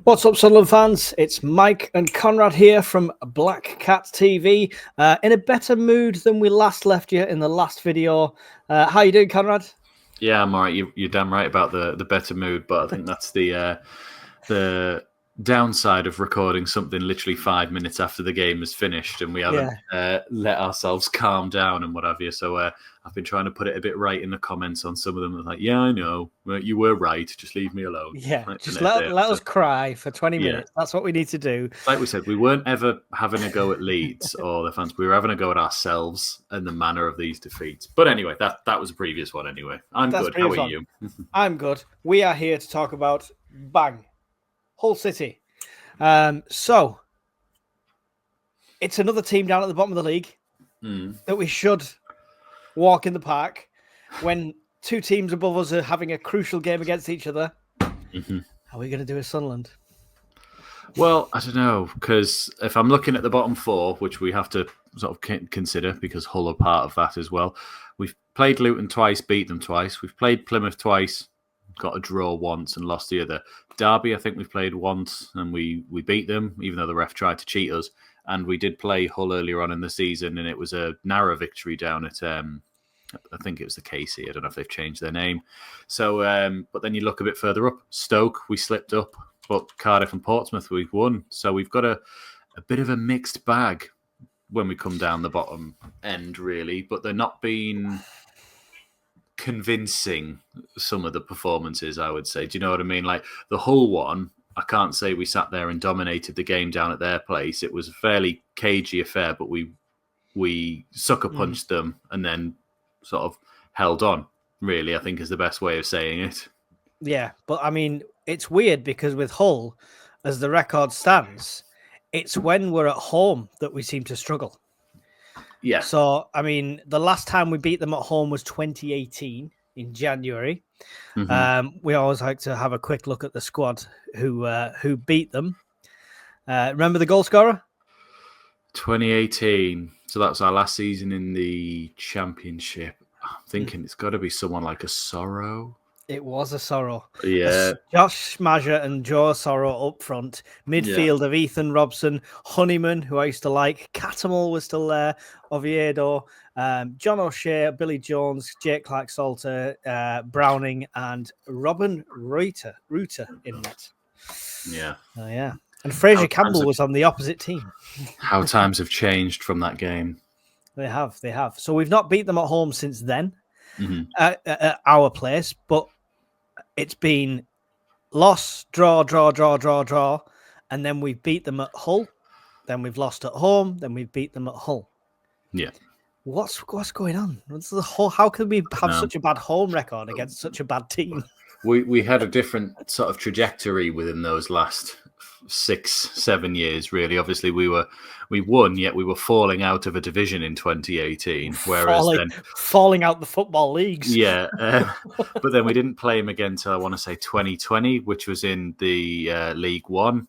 What's up, Sunderland fans? It's Mike and Conrad here from Black Cat TV. In a better mood than we last left you in the last video. How you doing, Conrad? Yeah, I'm all right. You're damn right about the better mood, but I think that's the downside of recording something literally 5 minutes after the game is finished and we haven't let ourselves calm down and what have you. So I've been trying to put it a bit right in the comments on some of them. Like, yeah, I know. You were right. Just leave me alone. Yeah, right? just let us cry for 20 Yeah. minutes. That's what we need to do. Like we said, we weren't ever having a go at Leeds or the fans. We were having a go at ourselves and the manner of these defeats. But anyway, that was a previous one anyway. I'm good. How are you? I'm good. We are here to talk about Hull City. So it's another team down at the bottom of the league that we should walk in the park when two teams above us are having a crucial game against each other. How are we going to do with Sunderland? Well, I don't know, because if I'm looking at the bottom four, which we have to sort of consider because Hull are part of that as well, we've played Luton twice, beat them twice. We've played Plymouth twice, got a draw once and lost the other. Derby, I think we've played once and we beat them, even though the ref tried to cheat us. And we did play Hull earlier on in the season, and it was a narrow victory down at, I think it was the KC. I don't know if they've changed their name. So, but then you look a bit further up. Stoke, we slipped up, but Cardiff and Portsmouth, we've won. So we've got a bit of a mixed bag when we come down the bottom end, really. But they're not being convincing, some of the performances, I would say. Do you know what I mean? Like the Hull one, I can't say we sat there and dominated the game down at their place. It was a fairly cagey affair, but we sucker punched them and then sort of held on, really, I think is the best way of saying it. Yeah, but I mean, it's weird because with Hull, as the record stands, it's when we're at home that we seem to struggle. Yeah. So, I mean, the last time we beat them at home was 2018 in January. We always like to have a quick look at the squad who beat them. Remember the goal scorer? 2018. So that's our last season in the Championship. I'm thinking it's got to be someone like a Sorrow. It was a Sorrow. Yeah. Josh Smaja and Joe Sorrow up front. Midfield of Ethan Robson, Honeyman, who I used to like. Catamol was still there. Oviedo, John O'Shea, Billy Jones, Jake Clark-Salter, Browning, and Robin Reuter in net. Yeah. Oh, yeah. And Fraser Campbell was on the opposite team. How times have changed from that game. They have. So we've not beat them at home since then at our place, but it's been loss, draw, and then we've beat them at Hull, then we've lost at home, then we've beat them at Hull. Yeah. What's going on? How could we have such a bad home record against such a bad team? We had a different sort of trajectory within those last 6-7 years, really. Obviously, we won, yet we were falling out of a division in 2018. Whereas falling out the football leagues. Yeah, but then we didn't play him again till I want to say 2020, which was in the League One.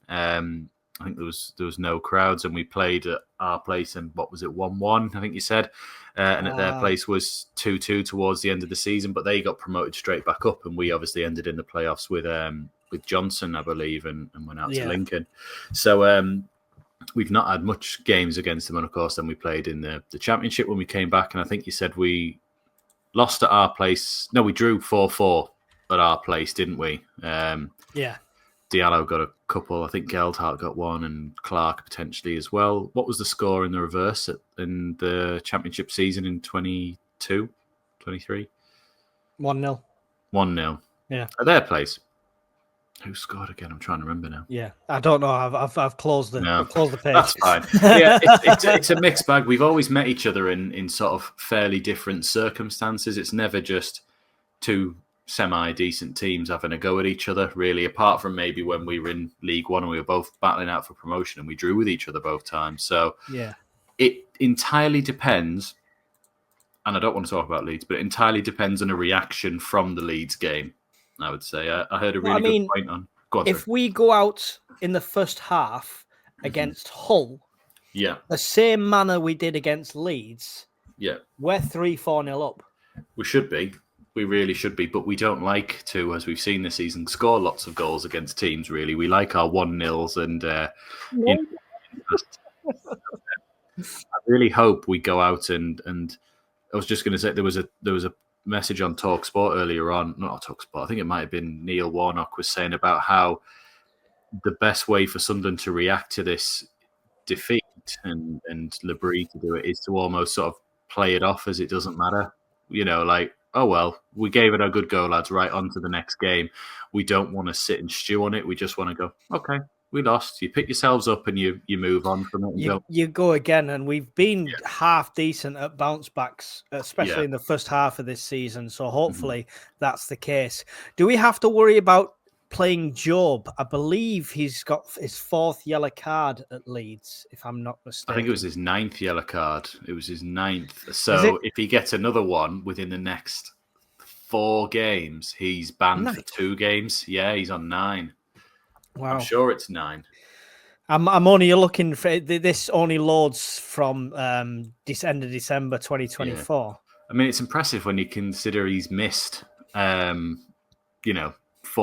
I think there was no crowds, and we played at our place, and what was it, 1-1? I think you said, and at their place was 2-2 towards the end of the season. But they got promoted straight back up, and we obviously ended in the playoffs with Johnson, I believe, and went out to Lincoln. So we've not had much games against them, and of course, then we played in the Championship when we came back, and I think you said we lost at our place. No, we drew 4-4 at our place, didn't we? Yeah. Diallo got a couple. I think Geldhart got one, and Clark potentially as well. What was the score in the reverse in the Championship season in 22, 23? 1-0. 1-0. Yeah. At their place. Who scored again? I'm trying to remember now. Yeah, I don't know. I've closed the page. That's fine. Yeah, it's a mixed bag. We've always met each other in sort of fairly different circumstances. It's never just two semi-decent teams having a go at each other, really, apart from maybe when we were in League One and we were both battling out for promotion and we drew with each other both times. So yeah, it entirely depends, and I don't want to talk about Leeds, but it entirely depends on a reaction from the Leeds game, I would say. I heard a really good point on. Go on, if we go out in the first half against Hull, the same manner we did against Leeds, we're 3-4-0 up. We should be. We really should be, but we don't like to, as we've seen this season, score lots of goals against teams, really. We like our 1-0s and, I really hope we go out and I was just going to say there was a message on TalkSport earlier on, not TalkSport, I think it might have been Neil Warnock was saying about how the best way for Sunderland to react to this defeat and Labrie to do it is to almost sort of play it off as it doesn't matter. Like, oh, well, we gave it a good go, lads, right on to the next game. We don't want to sit and stew on it. We just want to go, okay, we lost. You pick yourselves up and you move on from it. You go again, and we've been half decent at bounce backs, especially in the first half of this season. So hopefully that's the case. Do we have to worry about playing Job? I believe he's got his 4th yellow card at Leeds, if I'm not mistaken. I think it was his 9th yellow card. It was his 9th. So if he gets another one within the next 4 games, he's banned for 2 games. Yeah, he's on 9. Wow. I'm sure it's 9. I'm only looking for this. Only loads from this end of December 2024. Yeah. I mean, it's impressive when you consider he's missed, 4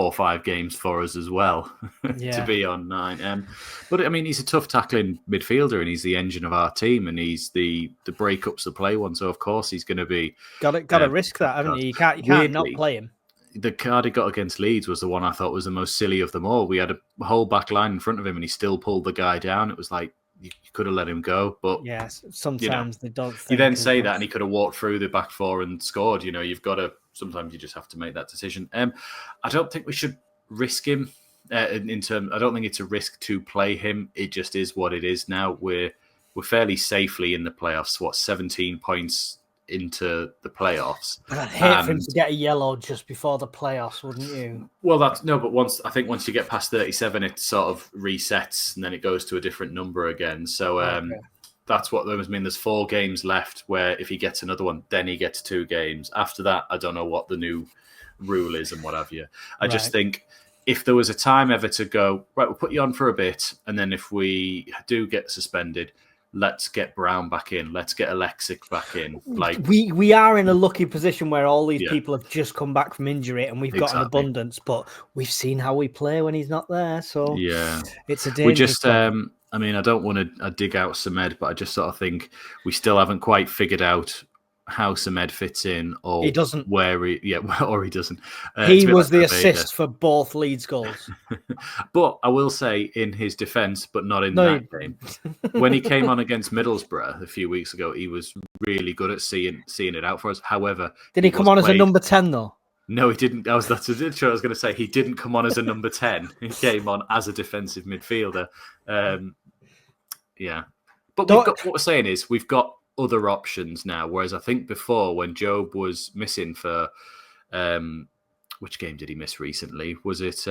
or 5 games for us as well to be on 9. But I mean, he's a tough tackling midfielder, and he's the engine of our team, and he's the breakups the play one. So of course he's going to be got to risk that, haven't you? You can't not play him. The card he got against Leeds was the one I thought was the most silly of them all. We had a whole back line in front of him and he still pulled the guy down. It was like, you could have let him go. But yes, sometimes they don't. You then say that and he could have walked through the back 4 and scored. You've got to, sometimes you just have to make that decision. I don't think we should risk him in terms. I don't think it's a risk to play him. It just is what it is now. We're fairly safely in the playoffs. 17 points into the playoffs. But I'd hate for him to get a yellow just before the playoffs, wouldn't you? Well, but once you get past 37, it sort of resets and then it goes to a different number again. So that's what those mean. There's 4 games left where if he gets another one, then he gets 2 games. After that, I don't know what the new rule is and what have you. I just think if there was a time ever to go, right, we'll put you on for a bit, and then if we do get suspended, let's get Brown back in. Let's get Alexic back in. Like we are in a lucky position where all these people have just come back from injury, and we've got an abundance. But we've seen how we play when he's not there, so it's a dangerous. We just, I mean, I don't want to dig out Samed, but I just sort of think we still haven't quite figured out how Samed fits in, or he doesn't. Or he doesn't. He was the assist for both Leeds goals. But I will say, in his defence, but not in that game, when he came on against Middlesbrough a few weeks ago, he was really good at seeing it out for us. However, did he come on as a number 10 though? No, he didn't. That's what I was going to say. He didn't come on as a number 10. He came on as a defensive midfielder. But what we're saying is we've got other options now, whereas I think before when Job was missing for which game did he miss recently? Was it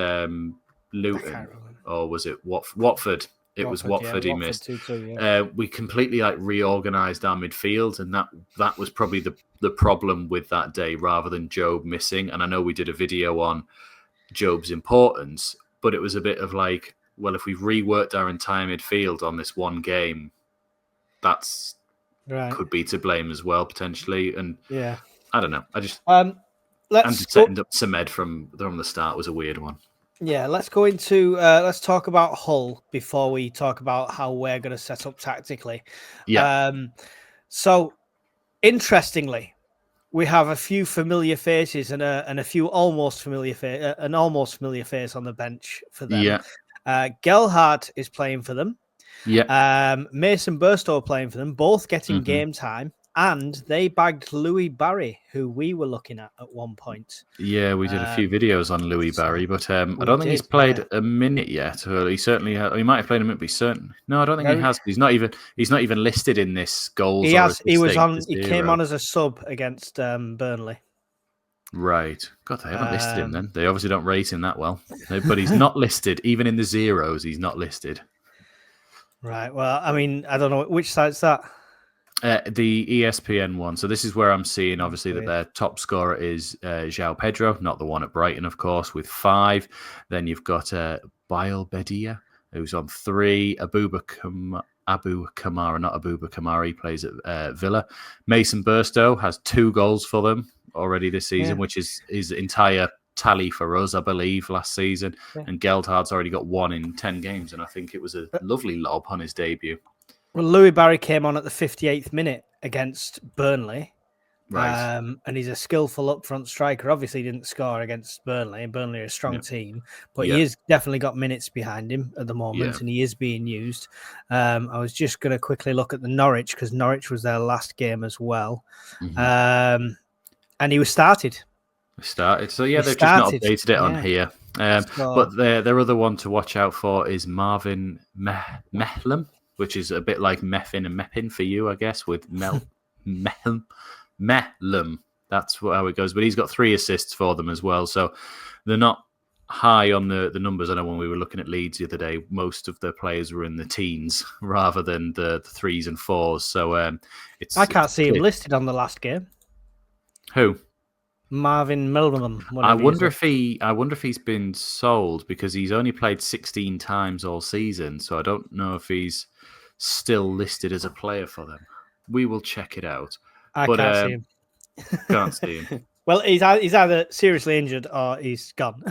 Luton or was it Watford? It was Watford he missed. We completely reorganised our midfield, and that was probably the problem with that day, rather than Job missing. And I know we did a video on Job's importance, but it was a bit of like, well, if we've reworked our entire midfield on this one game, that's could be to blame as well, potentially. And I don't know. I just setting up Samed from the start was a weird one. Yeah, let's go into let's talk about Hull before we talk about how we're going to set up tactically. Yeah. So interestingly, we have a few familiar faces and a few almost familiar face on the bench for them. Yeah. Gelhardt is playing for them. Yeah. Mason Burstow playing for them, both getting game time, and they bagged Louis Barry, who we were looking at one point. Yeah, we did a few videos on Louis Barry, but I don't think he's played a minute yet. Or he certainly he might have played a minute, but he's certain. No, I don't think he has. He's not even listed in this goals. He has. He was on. He came on as a sub against Burnley. Right. God, they haven't listed him then. They obviously don't rate him that well. But he's not listed. Even in the zeros, he's not listed. Right. Well, I mean, I don't know. Which site's that? The ESPN one. So this is where I'm seeing, obviously, that their top scorer is João Pedro, not the one at Brighton, of course, with 5. Then you've got Bail Bedia, who's on 3. Abubakar Abu Kamara, not Abuba Kamara. He plays at Villa. Mason Burstow has 2 goals for them already this season, which is his entire tally for us, I believe, last season. Yeah. And Geldhard's already got 1 in 10 games, and I think it was a lovely lob on his debut. Well, Louis Barry came on at the 58th minute against Burnley. Right. And he's a skillful up-front striker. Obviously, he didn't score against Burnley, and Burnley are a strong team, but he has definitely got minutes behind him at the moment, and he is being used. I was just going to quickly look at the Norwich, because Norwich was their last game as well. And he was started. So, they've just not updated it on here. But their other one to watch out for is Marvin Mehlem, which is a bit like Meffin and Meppin for you, I guess, with Mehlem. That's how it goes. But he's got 3 assists for them as well. So they're not high on the numbers. I know when we were looking at Leeds the other day, most of the players were in the teens rather than the 3s and 4s. So I can't see him listed on the last game. Who? Marvin Mehlem. I wonder if he's been sold, because he's only played 16 times all season. So I don't know if he's still listed as a player for them. We will check it out. I can't see him. Can't see him. Well, he's either seriously injured or he's gone.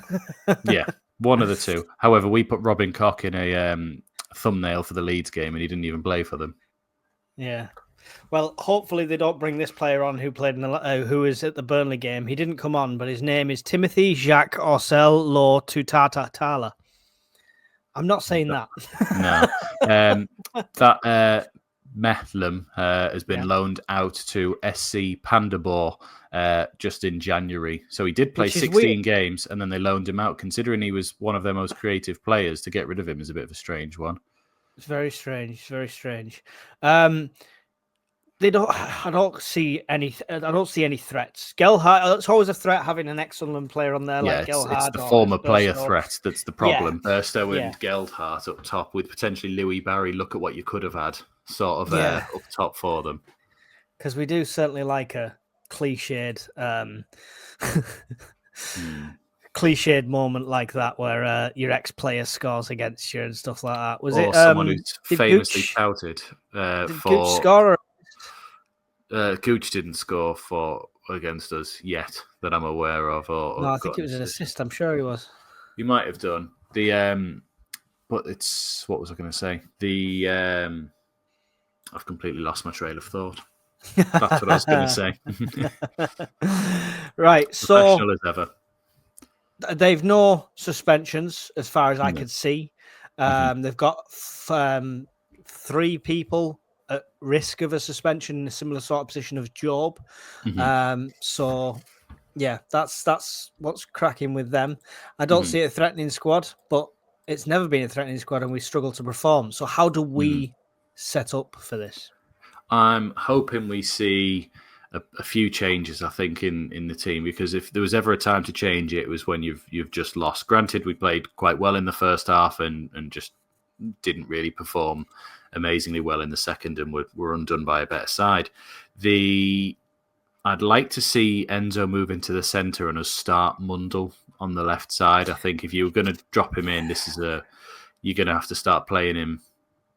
Yeah, one of the two. However, we put Robin Koch in a thumbnail for the Leeds game, and he didn't even play for them. Yeah. Well, hopefully they don't bring this player on who played who was at the Burnley game. He didn't come on, but his name is Timothy Jacques Orcel Lo Tutata Tala. I'm not saying that. No. That Mehlem has been loaned out to SC Pandabor just in January. So he did play 16 games, and then they loaned him out. Considering he was one of their most creative players, to get rid of him is a bit of a strange one. It's very strange. It's very strange. I don't see any threats. Gelhardt, it's always a threat having an excellent player on there like Gelhardt. It's the former player threat that's the problem. Burstow and Geldhart up top, with potentially Louis Barry. Look at what you could have had sort of up top for them. Because we do certainly like a cliched cliched moment like that, where your ex-player scores against you and stuff like that. Was it someone who's famously touted for Gooch score? Gooch didn't score against us yet that I'm aware of. No, I think it was an assist. I'm sure he was. He might have done but it's what was I going to say? I've completely lost my trail of thought. That's what I was going to say. Right, so professional as ever. They've no suspensions as far as I can see. They've got 3 people at risk of a suspension in a similar sort of position of Job. So yeah, that's what's cracking with them. I don't see a threatening squad, but it's never been a threatening squad, and we struggle to perform. So how do we set up for this? I'm hoping we see a few changes, I think, in the team, because if there was ever a time to change it, it was when you've just lost. Granted, we played quite well in the first half and just didn't really perform amazingly well in the second, and were undone by a better side. I'd like to see Enzo move into the centre and us start Mundle on the left side. I think if you were going to drop him in, you're going to have to start playing him.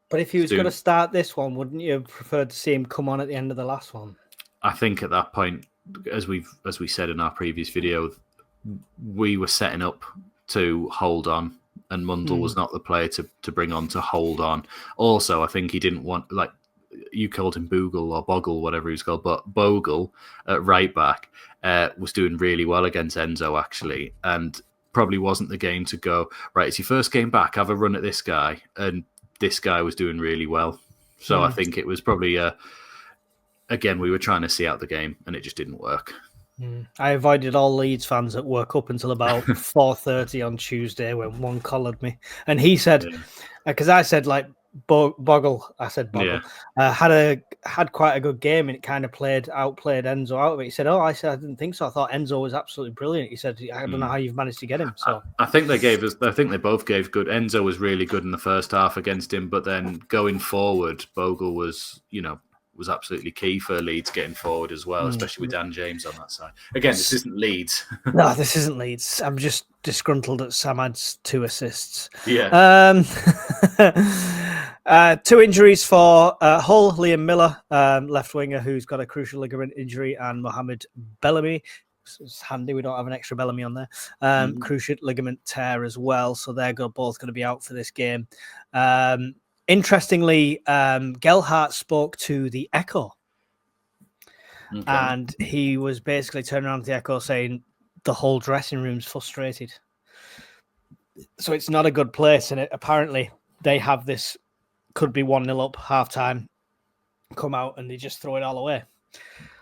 But if he was going to start this one, wouldn't you have preferred to see him come on at the end of the last one? I think at that point, as we said in our previous video, we were setting up to hold on, and Mundle was not the player to bring on to hold on. Also, I think he didn't want, like you called him Bogle or Boggle, whatever he was called, but Bogle at right back was doing really well against Enzo, actually, and probably wasn't the game to go, right, it's your first game back, have a run at this guy, and this guy was doing really well. So I think it was probably again, we were trying to see out the game, and it just didn't work. I avoided all Leeds fans at work up until about 4:30 on Tuesday when one collared me. And he said, because I said, like, Boggle, had quite a good game, and it kind of outplayed Enzo out of it. He said, I didn't think so. I thought Enzo was absolutely brilliant. He said, I don't know how you've managed to get him. So I think they both gave good. Enzo was really good in the first half against him, but then going forward, Bogle was absolutely key for Leeds getting forward as well, especially with Dan James on that side. Again, this isn't Leeds. No, this isn't Leeds. I'm just disgruntled that Sam had 2 assists. Yeah. 2 injuries for Hull: Liam Miller, left winger, who's got a crucial ligament injury, and Mohamed Bellamy. It's handy we don't have an extra Bellamy on there. Cruciate ligament tear as well, so they're both going to be out for this game. Interestingly, Gelhardt spoke to the Echo, and he was basically turning around to the Echo saying the whole dressing room's frustrated. So it's not a good place, and apparently they have this, could be 1-0 up, half-time, come out, and they just throw it all away.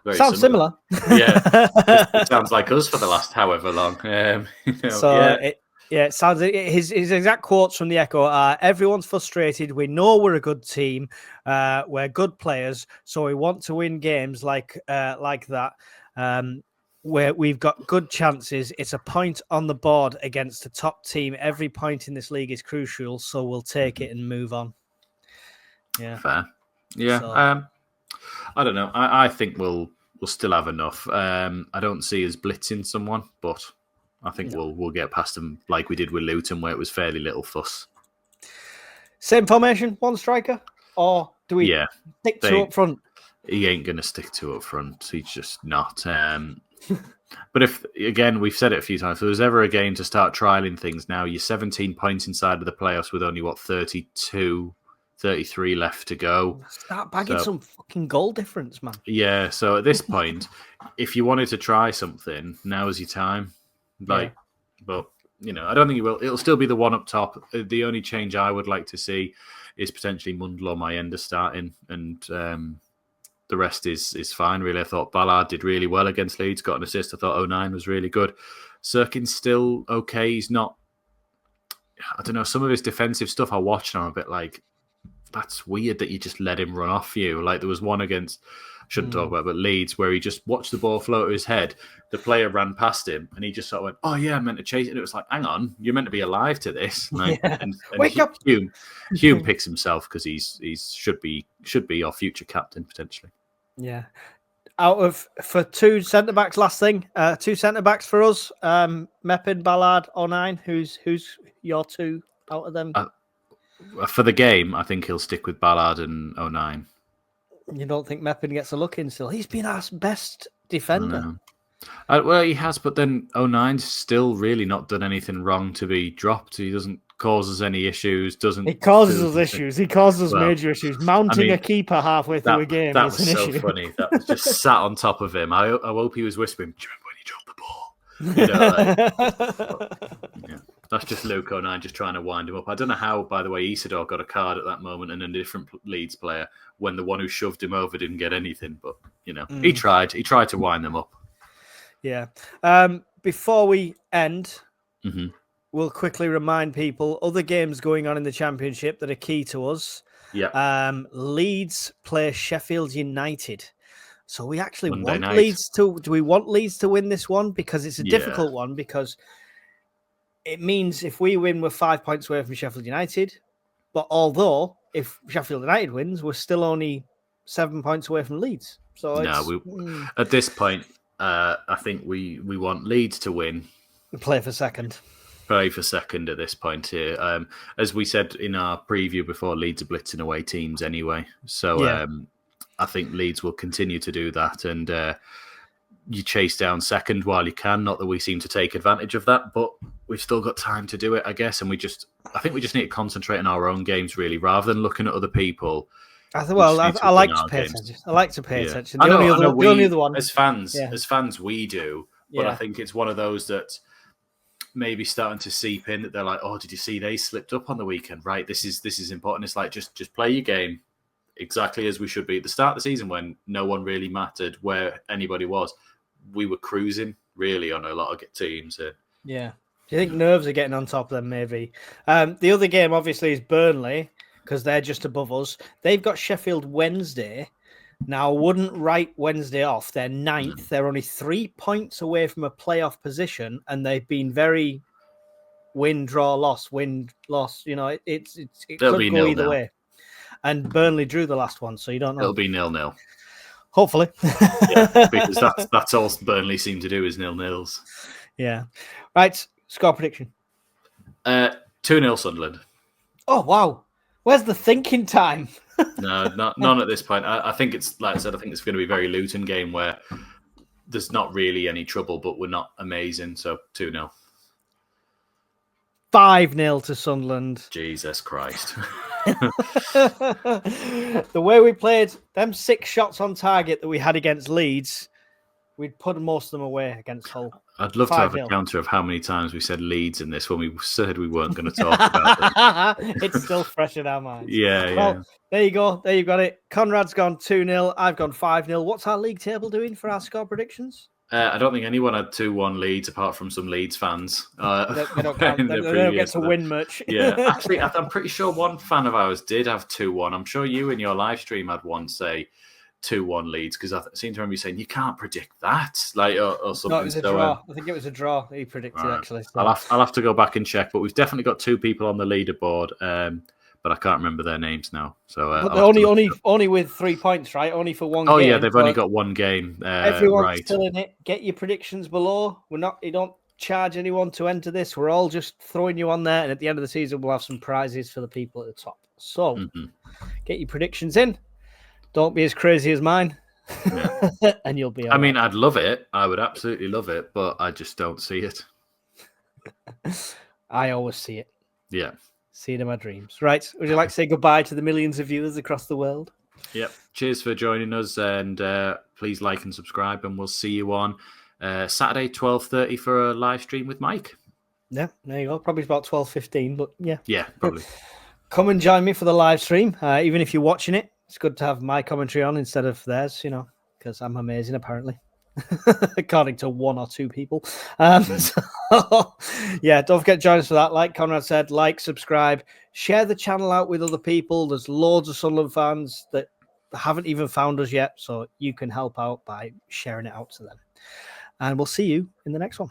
Very Sounds similar. Yeah, it sounds like us for the last however long. It sounds. His exact quotes from the Echo are: "Everyone's frustrated. We know we're a good team. We're good players, so we want to win games like that. Where we've got good chances. It's a point on the board against the top team. Every point in this league is crucial, so we'll take it and move on." Yeah, fair. Yeah. So, I don't know. I think we'll still have enough. I don't see us blitzing someone, but I think we'll get past them like we did with Luton, where it was fairly little fuss. Same formation, 1 striker, or do we stick 2 up front? He ain't going to stick 2 up front. He's just not. But if, again, we've said it a few times, if there was ever a game to start trialing things now, you're 17 points inside of the playoffs with only, 33 left to go. Start bagging some fucking goal difference, man. Yeah, so at this point, if you wanted to try something, now is your time. But, I don't think you will. It'll still be the one up top. The only change I would like to see is potentially Mundlo Mayenda starting, and the rest is fine, really. I thought Ballard did really well against Leeds, got an assist. I thought 09 was really good. Sirkin's still okay. He's not... I don't know, some of his defensive stuff I watched, and I'm a bit like, that's weird that you just let him run off you. Like there was one against, shouldn't talk about it, but Leeds, where he just watched the ball float to his head. The player ran past him, and he just sort of went, "Oh yeah, I'm meant to chase it." And it was like, "Hang on, you're meant to be alive to this." Like, and wake up. Hume picks himself because he's should be our future captain potentially. Yeah. For 2 centre backs, last thing, 2 centre backs for us, Mepin, Ballard, 09. Who's your 2 out of them? For the game, I think he'll stick with Ballard and 09. You don't think Mepin gets a look in still? He's been our best defender. Well, he has, but then 09's still really not done anything wrong to be dropped. He doesn't cause us any issues. He causes us issues. He causes major issues. Mounting a keeper halfway through a game is an issue. That was so funny. That was just sat on top of him. I hope he was whispering, "Do you remember when you dropped the ball?" That's just Luke 09 just trying to wind him up. I don't know how, by the way, Isidore got a card at that moment and a different Leeds player when the one who shoved him over didn't get anything. But, he tried. He tried to wind them up. Yeah. Before we end, we'll quickly remind people other games going on in the Championship that are key to us. Yeah. Leeds play Sheffield United. So we actually Monday night. Leeds to... Do we want Leeds to win this one? Because it's a difficult one, because... It means if we win, we're 5 points away from Sheffield United. But although if Sheffield United wins, we're still only 7 points away from Leeds. So at this point, I think we want Leeds to win. Play for second At this point here. As we said in our preview before, Leeds are blitzing away teams anyway. So I think Leeds will continue to do that, and you chase down second while you can. Not that we seem to take advantage of that, but we've still got time to do it, I guess. And I think we just need to concentrate on our own games, really, rather than looking at other people. I like to pay attention. I like to pay attention. The only other one, as fans, we do. But I think it's one of those that maybe starting to seep in, that they're like, "Oh, did you see they slipped up on the weekend? Right, this is important." It's like just play your game exactly as we should be. At the start of the season, when no one really mattered where anybody was, we were cruising really on a lot of teams. Yeah. Do you think nerves are getting on top of them, maybe? The other game, obviously, is Burnley, because they're just above us. They've got Sheffield Wednesday. Now, I wouldn't write Wednesday off. They're 9th. They're only 3 points away from a playoff position, and they've been very win, draw, loss, win, loss. It could go either way. And Burnley drew the last one, so you don't know. It'll be 0-0. Hopefully. Because that's all Burnley seem to do is 0-0s. Yeah. Right. Score prediction. 2-0 Sunderland. Oh, wow. Where's the thinking time? No, none at this point. I think it's, like I said, I think it's going to be a very Luton game where there's not really any trouble, but we're not amazing. So 2-0. 5-0 to Sunderland. Jesus Christ. The way we played them 6 shots on target that we had against Leeds, we'd put most of them away against Hull. I'd love to have a counter of how many times we said Leeds in this when we said we weren't going to talk about them. It's still fresh in our minds. Yeah. Well, there you go. There you got it. Conrad's gone 2-0. I've gone 5-0. What's our league table doing for our score predictions? I don't think anyone had 2-1 Leeds apart from some Leeds fans. They don't count. They don't get to win much. Yeah, actually, I'm pretty sure one fan of ours did have 2-1. I'm sure you in your live stream had one say 2-1 Leeds, because I seem to remember you saying you can't predict that, like or something. No, it was a draw. I think it was a draw. He predicted actually. So. I'll have to go back and check, but we've definitely got 2 people on the leaderboard. But I can't remember their names now. So only with 3 points, right? Only for one game. Oh yeah, they've only got one game. Everyone's still in it. Get your predictions below. You don't charge anyone to enter this. We're all just throwing you on there, and at the end of the season, we'll have some prizes for the people at the top. So get your predictions in. Don't be as crazy as mine, and you'll be. I mean, I'd love it. I would absolutely love it, but I just don't see it. I always see it. Yeah. See it in my dreams. Right. Would you like to say goodbye to the millions of viewers across the world? Yep. Cheers for joining us, and please like and subscribe, and we'll see you on Saturday 12:30 for a live stream with Mike. Yeah, there you go. Probably about 12:15, but yeah. Yeah, probably. Come and join me for the live stream. Even if you're watching it, it's good to have my commentary on instead of theirs, because I'm amazing, apparently. According to 1 or 2 people. So, yeah, don't forget to join us for that. Like Conrad said, like, subscribe, share the channel out with other people. There's loads of Sunderland fans that haven't even found us yet, so you can help out by sharing it out to them. And we'll see you in the next one.